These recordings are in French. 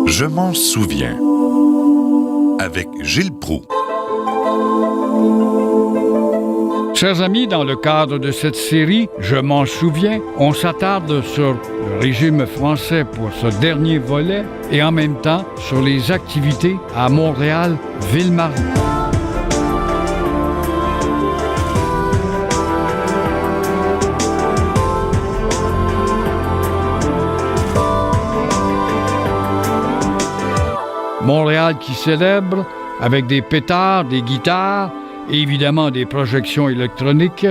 Je m'en souviens. Avec Gilles Proulx. Chers amis, dans le cadre de cette série, Je m'en souviens, on s'attarde sur le régime français pour ce dernier volet et en même temps sur les activités à Montréal, Ville-Marie. Montréal qui célèbre avec des pétards, des guitares et évidemment des projections électroniques,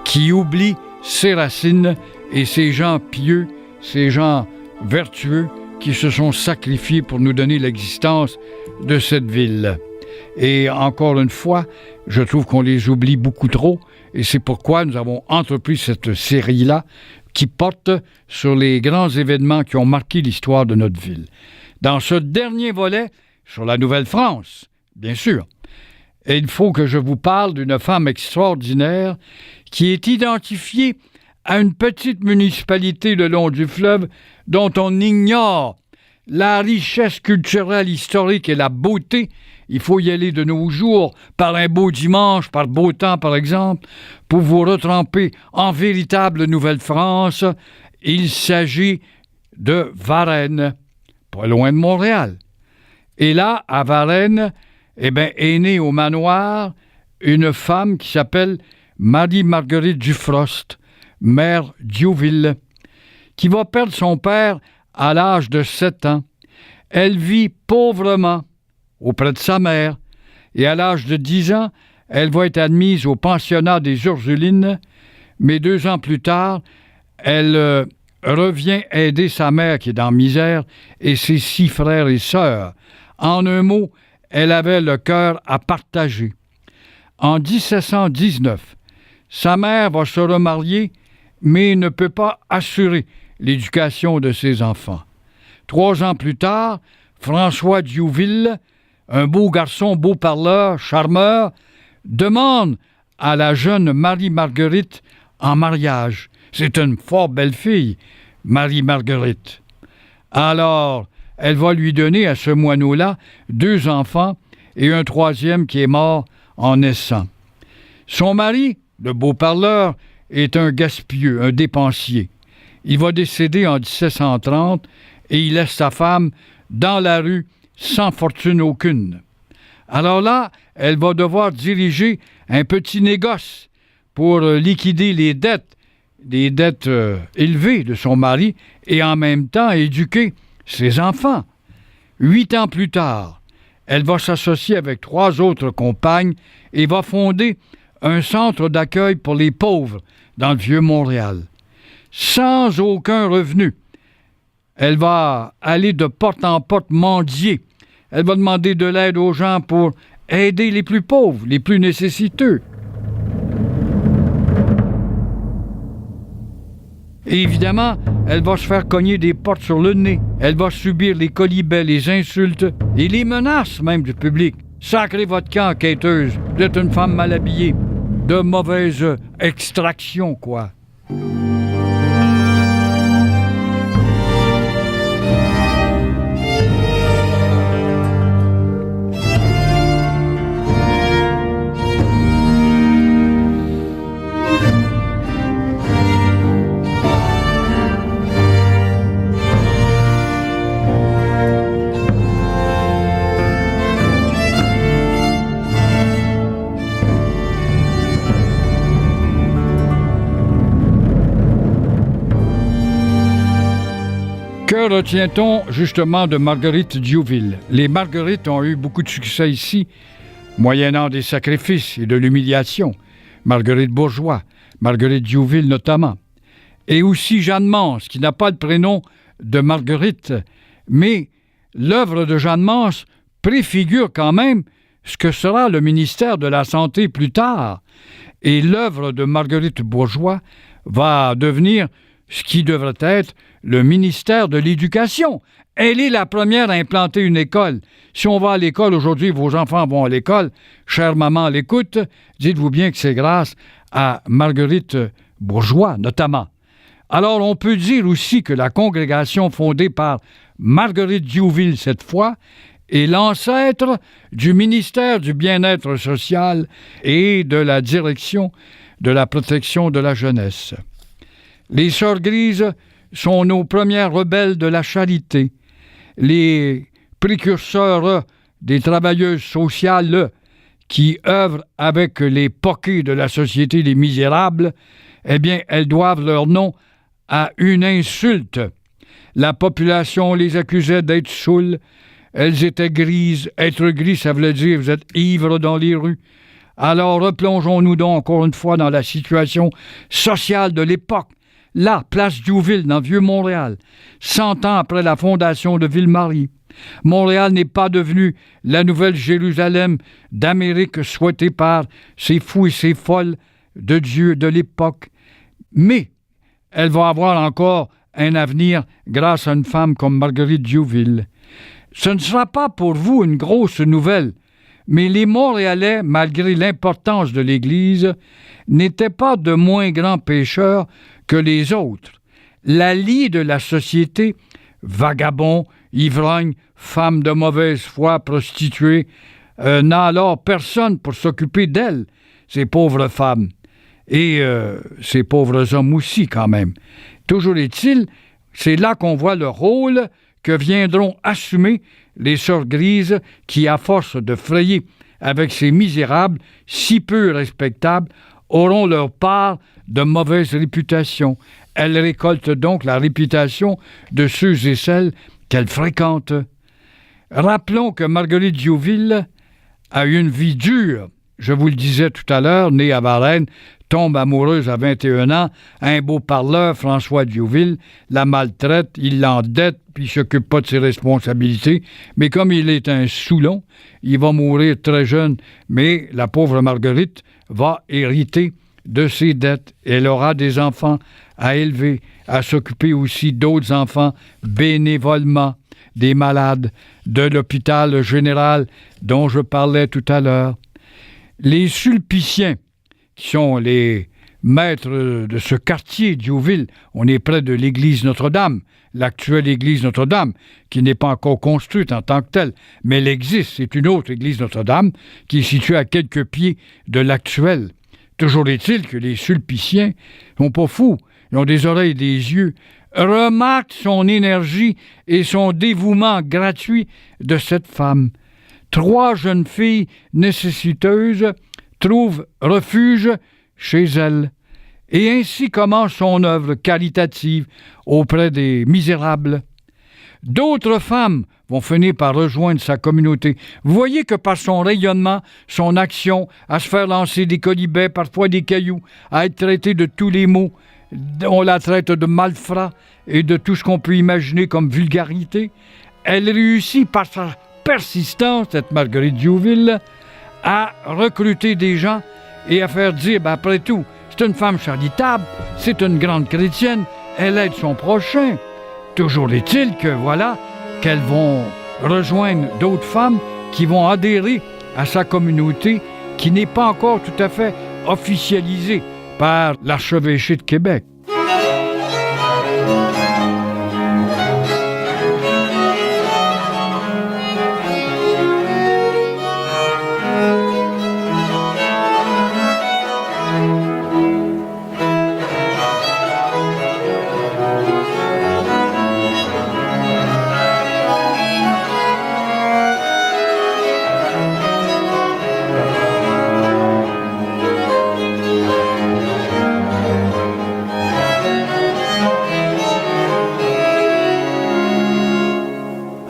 qui oublient ses racines et ces gens pieux, ces gens vertueux qui se sont sacrifiés pour nous donner l'existence de cette ville. Et encore une fois, je trouve qu'on les oublie beaucoup trop et c'est pourquoi nous avons entrepris cette série-là qui porte sur les grands événements qui ont marqué l'histoire de notre ville. Dans ce dernier volet, sur la Nouvelle-France, bien sûr, et il faut que je vous parle d'une femme extraordinaire qui est identifiée à une petite municipalité le long du fleuve dont on ignore la richesse culturelle, historique et la beauté. Il faut y aller de nos jours par un beau dimanche, par beau temps par exemple, pour vous retremper en véritable Nouvelle-France. Il s'agit de Varennes, pas loin de Montréal. Et là, à Varennes, est née au manoir une femme qui s'appelle Marie-Marguerite Dufrost, mère Diouville, qui va perdre son père à l'âge de 7 ans. Elle vit pauvrement auprès de sa mère et à l'âge de 10 ans, elle va être admise au pensionnat des Ursulines, mais 2 ans plus tard, elle revient aider sa mère qui est dans la misère et ses 6 frères et sœurs. En un mot, elle avait le cœur à partager. En 1719, sa mère va se remarier, mais ne peut pas assurer l'éducation de ses enfants. 3 ans plus tard, François Diouville, un beau garçon, beau parleur, charmeur, demande à la jeune Marie-Marguerite en mariage. C'est une fort belle fille, Marie-Marguerite. Alors, elle va lui donner à ce moineau-là 2 enfants et un 3e qui est mort en naissant. Son mari, le beau parleur, est un gaspilleux, un dépensier. Il va décéder en 1730 et il laisse sa femme dans la rue sans fortune aucune. Alors là, elle va devoir diriger un petit négoce pour liquider les dettes élevées de son mari et en même temps éduquer ses enfants. 8 ans plus tard, elle va s'associer avec 3 autres compagnes et va fonder un centre d'accueil pour les pauvres dans le Vieux-Montréal. Sans aucun revenu, elle va aller de porte en porte mendier. Elle va demander de l'aide aux gens pour aider les plus pauvres, les plus nécessiteux. Et évidemment, elle va se faire cogner des portes sur le nez. Elle va subir les colibets, les insultes et les menaces même du public. Sacrez votre camp, quêteuse. Vous êtes une femme mal habillée. De mauvaise extraction, quoi. Que retient-on justement de Marguerite Diouville? Les Marguerites ont eu beaucoup de succès ici, moyennant des sacrifices et de l'humiliation. Marguerite Bourgeois, Marguerite Diouville notamment. Et aussi Jeanne Mance, qui n'a pas le prénom de Marguerite, mais l'œuvre de Jeanne Mance préfigure quand même ce que sera le ministère de la Santé plus tard. Et l'œuvre de Marguerite Bourgeois va devenir ce qui devrait être le ministère de l'Éducation. Elle est la première à implanter une école. Si on va à l'école aujourd'hui, vos enfants vont à l'école, chère maman l'écoute, dites-vous bien que c'est grâce à Marguerite Bourgeois, notamment. Alors, on peut dire aussi que la congrégation fondée par Marguerite Diouville cette fois, est l'ancêtre du ministère du Bien-être social et de la direction de la protection de la jeunesse. Les Sœurs Grises sont nos premières rebelles de la charité, les précurseurs des travailleuses sociales qui œuvrent avec les poquets de la société des misérables. Eh bien, elles doivent leur nom à une insulte. La population les accusait d'être saoules. Elles étaient grises. Être gris, ça voulait dire vous êtes ivres dans les rues. Alors, replongeons-nous donc encore une fois dans la situation sociale de l'époque. Là, place Diouville, dans Vieux-Montréal, 100 ans après la fondation de Ville-Marie. Montréal n'est pas devenu la nouvelle Jérusalem d'Amérique souhaitée par ces fous et ces folles de Dieu de l'époque. Mais elle va avoir encore un avenir grâce à une femme comme Marguerite Diouville. Ce ne sera pas pour vous une grosse nouvelle, mais les Montréalais, malgré l'importance de l'Église, n'étaient pas de moins grands pécheurs que les autres. La lie de la société, vagabonds, ivrognes, femmes de mauvaise foi, prostituées, n'a alors personne pour s'occuper d'elles, ces pauvres femmes. Et ces pauvres hommes aussi, quand même. Toujours est-il, c'est là qu'on voit le rôle que viendront assumer les Sœurs Grises qui, à force de frayer avec ces misérables, si peu respectables, auront leur part de mauvaise réputation. Elles récoltent donc la réputation de ceux et celles qu'elles fréquentent. Rappelons que Marguerite Diouville a eu une vie dure. Je vous le disais tout à l'heure, née à Varennes, tombe amoureuse à 21 ans, un beau parleur, François Diouville, la maltraite, il l'endette, puis il ne s'occupe pas de ses responsabilités. Mais comme il est un Soulon, il va mourir très jeune, mais la pauvre Marguerite va hériter de ses dettes. Elle aura des enfants à élever, à s'occuper aussi d'autres enfants bénévolement, des malades de l'hôpital général dont je parlais tout à l'heure. Les Sulpiciens, qui sont les maîtres de ce quartier Diouville, on est près de l'église Notre-Dame, l'actuelle église Notre-Dame, qui n'est pas encore construite en tant que telle, mais elle existe, c'est une autre église Notre-Dame qui est située à quelques pieds de l'actuelle. Toujours est-il que les Sulpiciens sont pas fous, ils ont des oreilles et des yeux, remarquent son énergie et son dévouement gratuit de cette femme. 3 jeunes filles nécessiteuses trouvent refuge chez elle. Et ainsi commence son œuvre caritative auprès des misérables. D'autres femmes vont finir par rejoindre sa communauté. Vous voyez que par son rayonnement, son action, à se faire lancer des colibets, parfois des cailloux, à être traitée de tous les maux, on la traite de malfrat et de tout ce qu'on peut imaginer comme vulgarité, elle réussit par sa persistance, cette Marguerite Diouville, à recruter des gens et à faire dire, après tout, c'est une femme charitable, c'est une grande chrétienne, elle aide son prochain. Toujours est-il que, voilà, qu'elles vont rejoindre d'autres femmes qui vont adhérer à sa communauté qui n'est pas encore tout à fait officialisée par l'archevêché de Québec.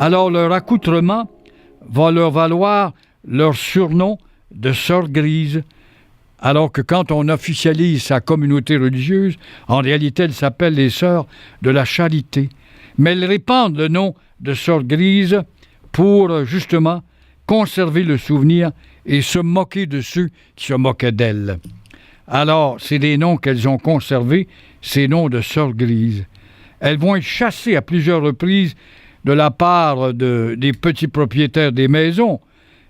Alors leur accoutrement va leur valoir leur surnom de Sœurs Grises, alors que quand on officialise sa communauté religieuse, en réalité elle s'appelle les Sœurs de la Charité. Mais elles répandent le nom de Sœurs Grises pour justement conserver le souvenir et se moquer de ceux qui se moquaient d'elles. Alors c'est des noms qu'elles ont conservés, ces noms de Sœurs Grises. Elles vont être chassées à plusieurs reprises de la part des petits propriétaires des maisons.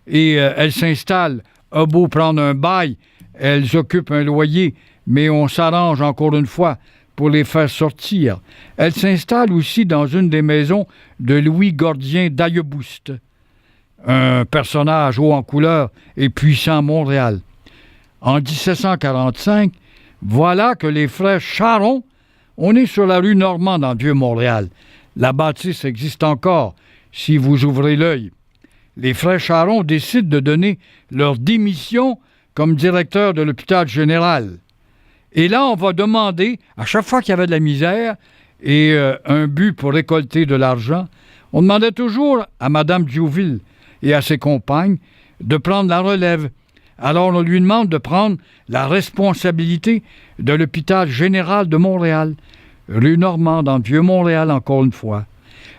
Et elles s'installent, a beau prendre un bail, elles occupent un loyer, mais on s'arrange encore une fois pour les faire sortir. Elle s'installe aussi dans une des maisons de Louis Gordien d'Ailleboust, un personnage haut en couleur et puissant à Montréal. En 1745, voilà que les frères Charon, on est sur la rue Normand dans le Vieux-Montréal. La bâtisse existe encore, si vous ouvrez l'œil. Les frères Charon décident de donner leur démission comme directeur de l'hôpital général. Et là, on va demander, à chaque fois qu'il y avait de la misère et un but pour récolter de l'argent, on demandait toujours à Mme Diouville et à ses compagnes de prendre la relève. Alors, on lui demande de prendre la responsabilité de l'hôpital général de Montréal, rue Normand, dans le Vieux-Montréal, encore une fois.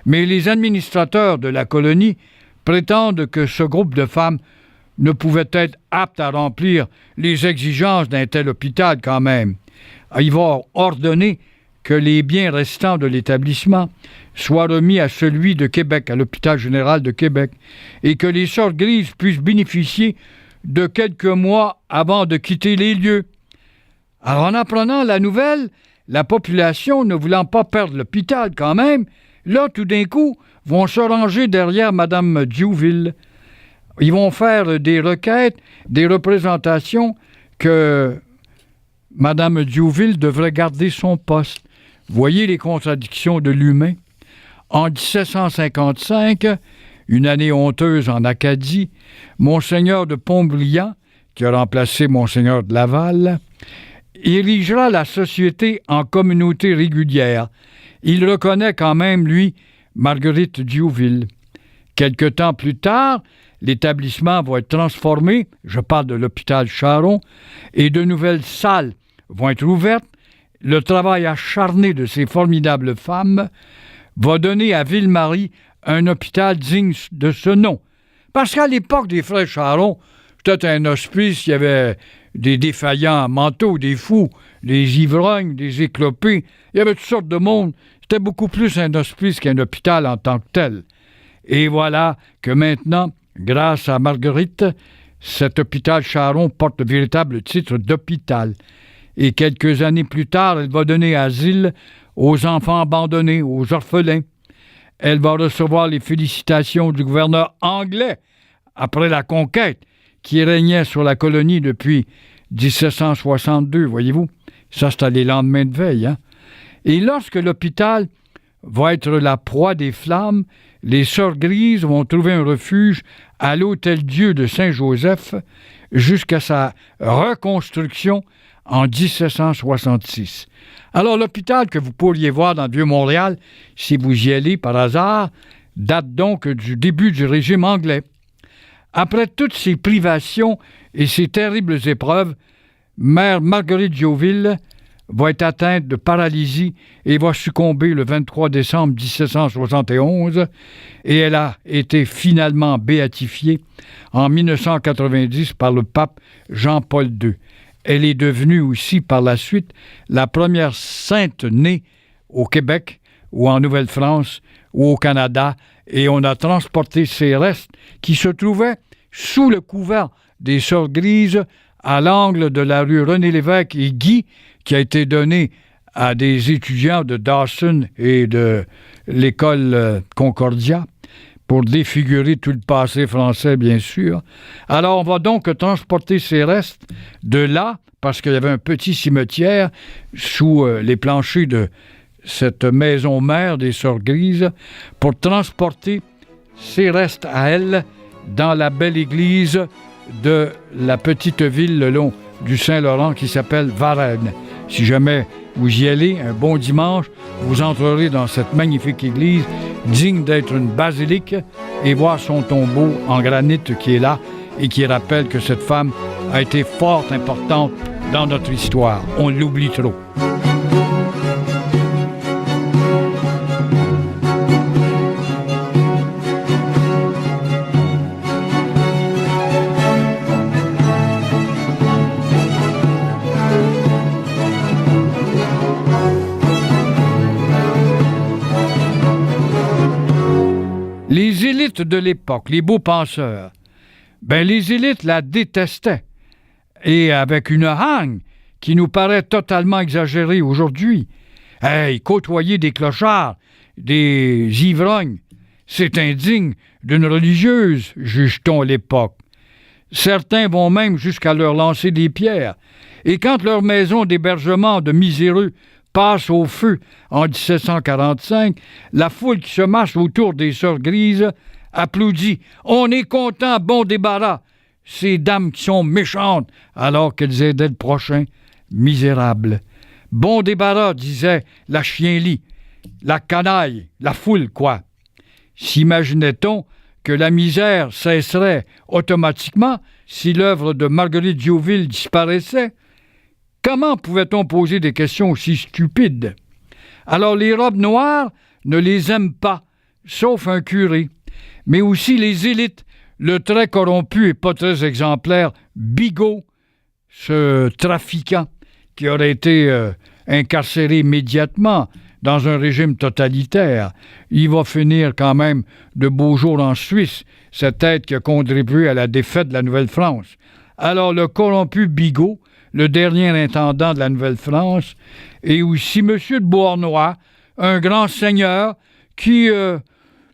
Mais les administrateurs de la colonie prétendent que ce groupe de femmes ne pouvait être apte à remplir les exigences d'un tel hôpital quand même. Ils vont ordonner que les biens restants de l'établissement soient remis à celui de Québec, à l'hôpital général de Québec, et que les sœurs grises puissent bénéficier de quelques mois avant de quitter les lieux. Alors, en apprenant la nouvelle, la population, ne voulant pas perdre l'hôpital quand même, là, tout d'un coup, vont se ranger derrière Mme Diouville. Ils vont faire des requêtes, des représentations que Mme Diouville devrait garder son poste. Voyez les contradictions de l'humain. En 1755, une année honteuse en Acadie, Monseigneur de Pontbriand, qui a remplacé Monseigneur de Laval, érigera la société en communauté régulière. Il reconnaît quand même, lui, Marguerite Diouville. Quelque temps plus tard, l'établissement va être transformé, je parle de l'hôpital Charon, et de nouvelles salles vont être ouvertes. Le travail acharné de ces formidables femmes va donner à Ville-Marie un hôpital digne de ce nom. Parce qu'à l'époque des frères Charon, c'était un hospice, il y avait des défaillants mentaux, des fous, des ivrognes, des éclopés, il y avait toutes sortes de monde. C'était beaucoup plus un hospice qu'un hôpital en tant que tel. Et voilà que maintenant, grâce à Marguerite, cet hôpital Charon porte le véritable titre d'hôpital. Et quelques années plus tard, elle va donner asile aux enfants abandonnés, aux orphelins. Elle va recevoir les félicitations du gouverneur anglais après la conquête qui régnait sur la colonie depuis 1762, voyez-vous. Ça, c'était les lendemains de veille, hein? Et lorsque l'hôpital va être la proie des flammes, les Sœurs Grises vont trouver un refuge à l'Hôtel-Dieu de Saint-Joseph jusqu'à sa reconstruction en 1766. Alors, l'hôpital que vous pourriez voir dans le Vieux-Montréal, si vous y allez par hasard, date donc du début du régime anglais. Après toutes ces privations et ces terribles épreuves, Mère Marguerite Diouville va être atteinte de paralysie et va succomber le 23 décembre 1771 et elle a été finalement béatifiée en 1990 par le pape Jean-Paul II. Elle est devenue aussi par la suite la première sainte née au Québec ou en Nouvelle-France ou au Canada et on a transporté ses restes qui se trouvaient sous le couvent des Sœurs Grises à l'angle de la rue René-Lévesque et Guy qui a été donné à des étudiants de Dawson et de l'école Concordia pour défigurer tout le passé français, bien sûr. Alors, on va donc transporter ces restes de là, parce qu'il y avait un petit cimetière sous les planchers de cette maison mère des Sœurs Grises, pour transporter ces restes à elles dans la belle église de la petite ville le long du Saint-Laurent qui s'appelle Varennes. Si jamais vous y allez, un bon dimanche, vous entrerez dans cette magnifique église, digne d'être une basilique, et voir son tombeau en granit qui est là et qui rappelle que cette femme a été fort importante dans notre histoire. On l'oublie trop. Les élites de l'époque, les beaux penseurs, les élites la détestaient. Et avec une haine qui nous paraît totalement exagérée aujourd'hui. Hey, côtoyer des clochards, des ivrognes, c'est indigne d'une religieuse, juge-t-on à l'époque. Certains vont même jusqu'à leur lancer des pierres. Et quand leur maison d'hébergement de miséreux passe au feu en 1745, la foule qui se marche autour des sœurs grises applaudit « On est content, bon débarras !» Ces dames qui sont méchantes alors qu'elles aidaient le prochain, misérables. « Bon débarras !» disait la chien-lit, la canaille, la foule, quoi. S'imaginait-on que la misère cesserait automatiquement si l'œuvre de Marguerite Diouville disparaissait? Comment pouvait-on poser des questions aussi stupides? Alors les robes noires ne les aiment pas, sauf un curé, mais aussi les élites, le très corrompu et pas très exemplaire Bigot, ce trafiquant qui aurait été incarcéré immédiatement dans un régime totalitaire. Il va finir quand même de beaux jours en Suisse, cette tête qui a contribué à la défaite de la Nouvelle-France. Alors le corrompu Bigot, le dernier intendant de la Nouvelle-France, et aussi M. de Beauharnois, un grand seigneur qui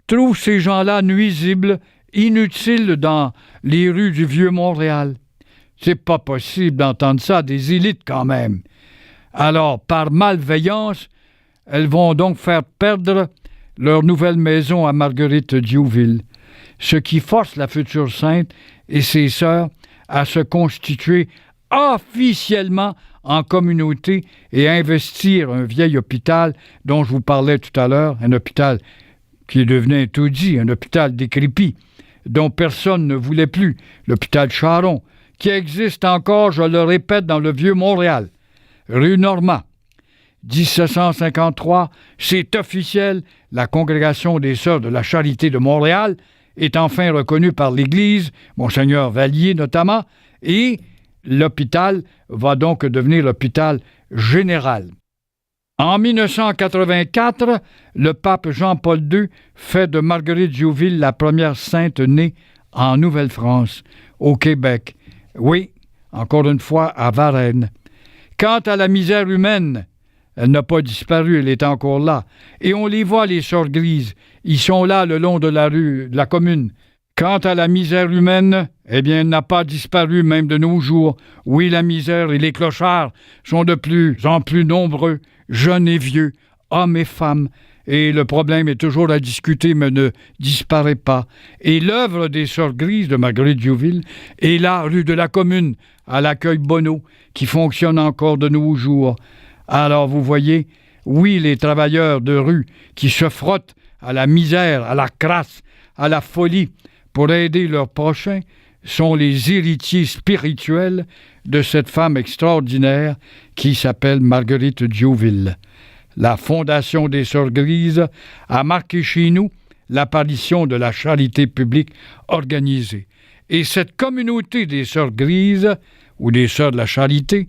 trouve ces gens-là nuisibles, inutiles dans les rues du Vieux-Montréal. C'est pas possible d'entendre ça, des élites quand même. Alors, par malveillance, elles vont donc faire perdre leur nouvelle maison à Marguerite Diouville, ce qui force la future sainte et ses sœurs à se constituer officiellement en communauté et à investir un vieil hôpital dont je vous parlais tout à l'heure, un hôpital qui est devenu un taudis, un hôpital décrépit, dont personne ne voulait plus, l'hôpital Charon, qui existe encore, je le répète, dans le Vieux-Montréal, rue Normand. 1753, c'est officiel, la Congrégation des Sœurs de la Charité de Montréal est enfin reconnue par l'Église, Monseigneur Vallier notamment, et l'hôpital va donc devenir l'hôpital général. En 1984, le pape Jean-Paul II fait de Marguerite Diouville la première sainte née en Nouvelle-France, au Québec. Oui, encore une fois, à Varennes. Quant à la misère humaine, elle n'a pas disparu, elle est encore là. Et on les voit, les sœurs grises. Ils sont là le long de la rue, de la commune. Quant à la misère humaine, eh bien, elle n'a pas disparu même de nos jours. Oui, la misère et les clochards sont de plus en plus nombreux, jeunes et vieux, hommes et femmes. Et le problème est toujours à discuter, mais ne disparaît pas. Et l'œuvre des sœurs grises de Marguerite Diouville est là, rue de la Commune, à l'accueil Bonneau, qui fonctionne encore de nos jours. Alors, vous voyez, oui, les travailleurs de rue qui se frottent à la misère, à la crasse, à la folie, pour aider leurs prochains, sont les héritiers spirituels de cette femme extraordinaire qui s'appelle Marguerite Diouville. La Fondation des Sœurs Grises a marqué chez nous l'apparition de la charité publique organisée. Et cette communauté des Sœurs Grises, ou des Sœurs de la Charité,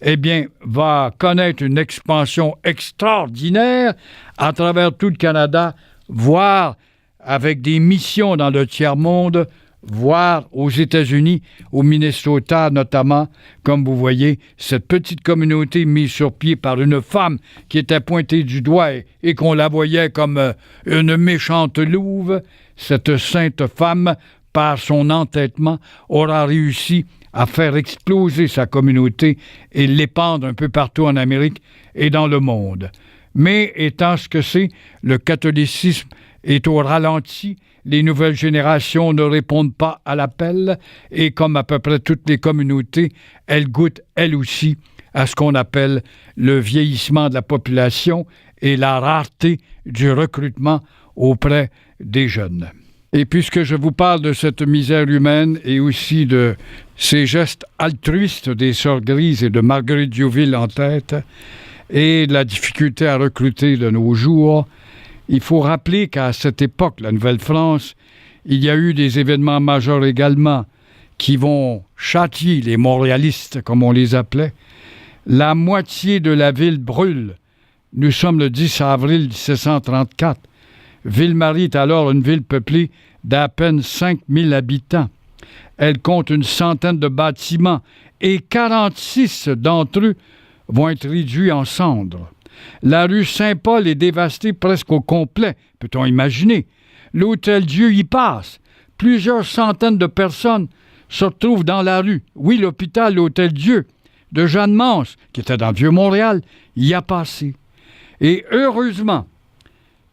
eh bien, va connaître une expansion extraordinaire à travers tout le Canada, voire avec des missions dans le tiers-monde, voire aux États-Unis, au Minnesota notamment, comme vous voyez, cette petite communauté mise sur pied par une femme qui était pointée du doigt et qu'on la voyait comme une méchante louve, cette sainte femme, par son entêtement, aura réussi à faire exploser sa communauté et l'épandre un peu partout en Amérique et dans le monde. Mais étant ce que c'est, le catholicisme est au ralenti, les nouvelles générations ne répondent pas à l'appel et comme à peu près toutes les communautés, elles goûtent elles aussi à ce qu'on appelle le vieillissement de la population et la rareté du recrutement auprès des jeunes. Et puisque je vous parle de cette misère humaine et aussi de ces gestes altruistes des Sœurs Grises et de Marguerite Diouville en tête et de la difficulté à recruter de nos jours, il faut rappeler qu'à cette époque, la Nouvelle-France, il y a eu des événements majeurs également qui vont châtier les montréalistes, comme on les appelait. La moitié de la ville brûle. Nous sommes le 10 avril 1734. Ville-Marie est alors une ville peuplée d'à peine 5000 habitants. Elle compte une centaine de bâtiments et 46 d'entre eux vont être réduits en cendres. La rue Saint-Paul est dévastée presque au complet, peut-on imaginer. L'Hôtel-Dieu y passe. Plusieurs centaines de personnes se retrouvent dans la rue. Oui, l'hôpital L'Hôtel-Dieu de Jeanne Mance, qui était dans le Vieux-Montréal, y a passé. Et heureusement,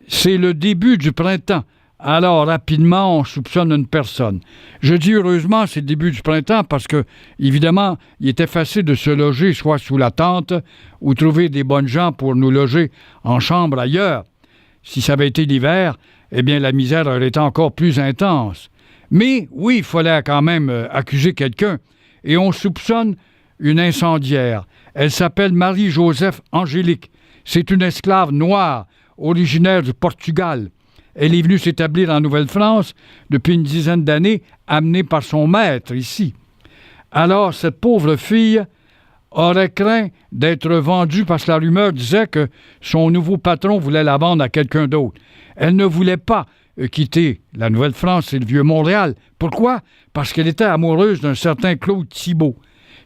c'est le début du printemps. Alors, rapidement, on soupçonne une personne. Je dis heureusement, c'est le début du printemps parce que, évidemment, il était facile de se loger soit sous la tente ou trouver des bonnes gens pour nous loger en chambre ailleurs. Si ça avait été l'hiver, eh bien, la misère aurait été encore plus intense. Mais, oui, il fallait quand même accuser quelqu'un. Et on soupçonne une incendiaire. Elle s'appelle Marie-Joseph Angélique. C'est une esclave noire, originaire du Portugal. Elle est venue s'établir en Nouvelle-France depuis une dizaine d'années, amenée par son maître ici. Alors, cette pauvre fille aurait craint d'être vendue parce que la rumeur disait que son nouveau patron voulait la vendre à quelqu'un d'autre. Elle ne voulait pas quitter la Nouvelle-France et le Vieux-Montréal. Pourquoi? Parce qu'elle était amoureuse d'un certain Claude Thibault,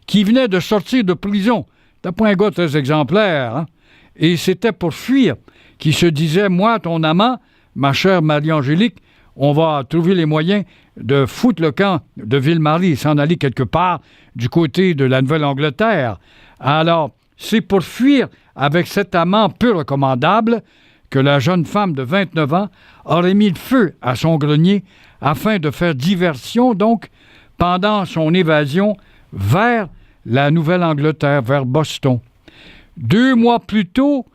qui venait de sortir de prison. T'as pas un gars très exemplaire, hein? Et c'était pour fuir qu'il se disait, moi, ton amant, ma chère Marie-Angélique, on va trouver les moyens de foutre le camp de Ville-Marie et s'en aller quelque part du côté de la Nouvelle-Angleterre. Alors, c'est pour fuir avec cet amant peu recommandable que la jeune femme de 29 ans aurait mis le feu à son grenier afin de faire diversion, donc, pendant son évasion vers la Nouvelle-Angleterre, vers Boston. 2 mois plus tôt,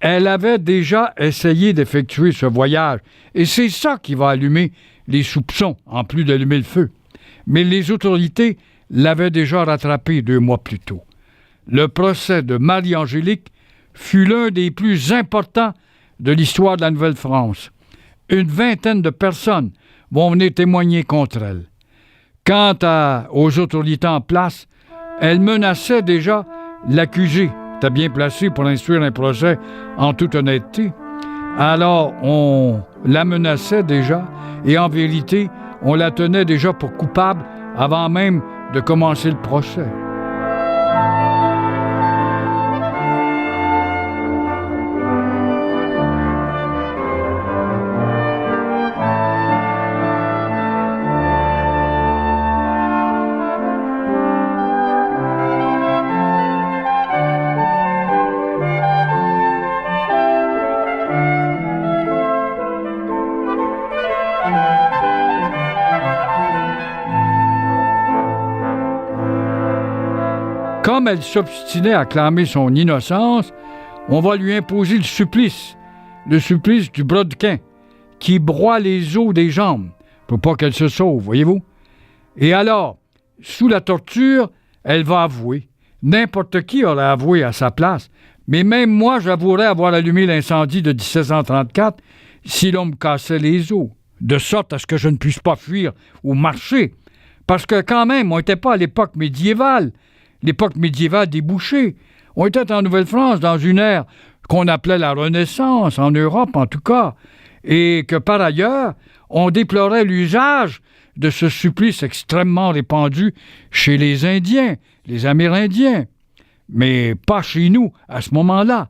elle avait déjà essayé d'effectuer ce voyage. Et c'est ça qui va allumer les soupçons, en plus d'allumer le feu. Mais les autorités l'avaient déjà rattrapée 2 mois plus tôt. Le procès de Marie-Angélique fut l'un des plus importants de l'histoire de la Nouvelle-France. Une vingtaine de personnes vont venir témoigner contre elle. Quant aux autorités en place, elle menaçait déjà l'accusé. Était bien placé pour instruire un procès en toute honnêteté. Alors, on la menaçait déjà et en vérité, on la tenait déjà pour coupable avant même de commencer le procès. Comme elle s'obstinait à clamer son innocence, on va lui imposer le supplice du brodequin, qui broie les os des jambes, pour pas qu'elle se sauve, voyez-vous. Et alors, sous la torture, elle va avouer. N'importe qui aurait avoué à sa place, mais même moi, j'avouerais avoir allumé l'incendie de 1734 si l'on me cassait les os, de sorte à ce que je ne puisse pas fuir ou marcher. Parce que quand même, on n'était pas à l'époque médiévale des bouchers. On était en Nouvelle-France dans une ère qu'on appelait la Renaissance, en Europe en tout cas, et que par ailleurs, on déplorait l'usage de ce supplice extrêmement répandu chez les Indiens, les Amérindiens, mais pas chez nous à ce moment-là.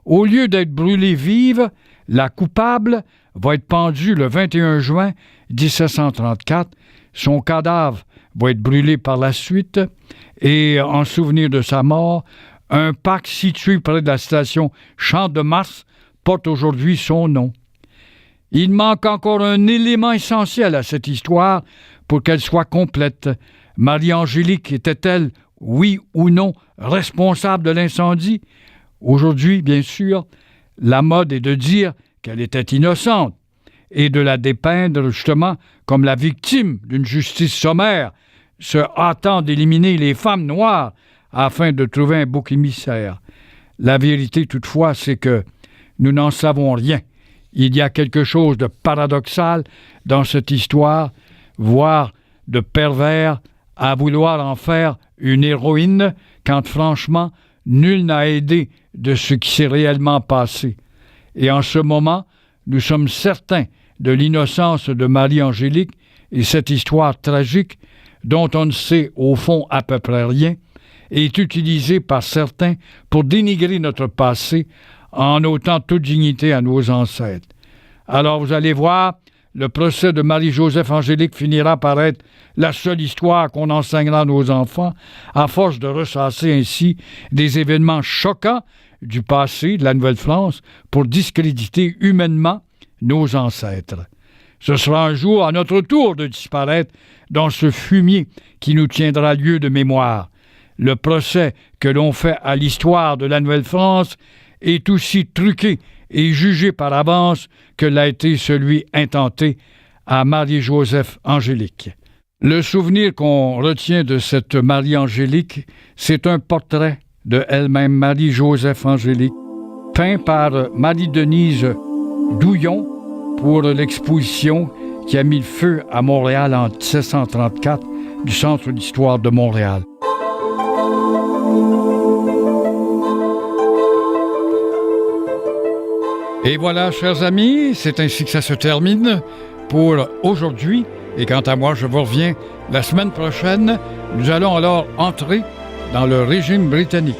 Au lieu d'être brûlée vive, la coupable va être pendue le 21 juin 1734. Son cadavre va être brûlé par la suite et, en souvenir de sa mort, un parc situé près de la station Champ-de-Mars porte aujourd'hui son nom. Il manque encore un élément essentiel à cette histoire pour qu'elle soit complète. Marie-Angélique était-elle, oui ou non, responsable de l'incendie? Aujourd'hui, bien sûr, la mode est de dire qu'elle était innocente et de la dépeindre justement comme la victime d'une justice sommaire, se hâtant d'éliminer les femmes noires afin de trouver un bouc émissaire. La vérité, toutefois, c'est que nous n'en savons rien. Il y a quelque chose de paradoxal dans cette histoire, voire de pervers à vouloir en faire une héroïne, quand franchement, nul n'a aidé de ce qui s'est réellement passé. Et en ce moment, nous sommes certains de l'innocence de Marie-Angélique et cette histoire tragique, dont on ne sait au fond à peu près rien, est utilisée par certains pour dénigrer notre passé en ôtant toute dignité à nos ancêtres. Alors vous allez voir, le procès de Marie-Joseph Angélique finira par être la seule histoire qu'on enseignera à nos enfants, à force de ressasser ainsi des événements choquants du passé de la Nouvelle-France pour discréditer humainement nos ancêtres. Ce sera un jour à notre tour de disparaître dans ce fumier qui nous tiendra lieu de mémoire. Le procès que l'on fait à l'histoire de la Nouvelle-France est aussi truqué et jugé par avance que l'a été celui intenté à Marie-Joseph Angélique. Le souvenir qu'on retient de cette Marie-Angélique, c'est un portrait de elle-même, Marie-Joseph Angélique, peint par Marie-Denise Douillon pour l'exposition qui a mis le feu à Montréal en 1734 du Centre d'histoire de Montréal. Et voilà, chers amis, c'est ainsi que ça se termine pour aujourd'hui. Et quant à moi, je vous reviens la semaine prochaine. Nous allons alors entrer dans le régime britannique.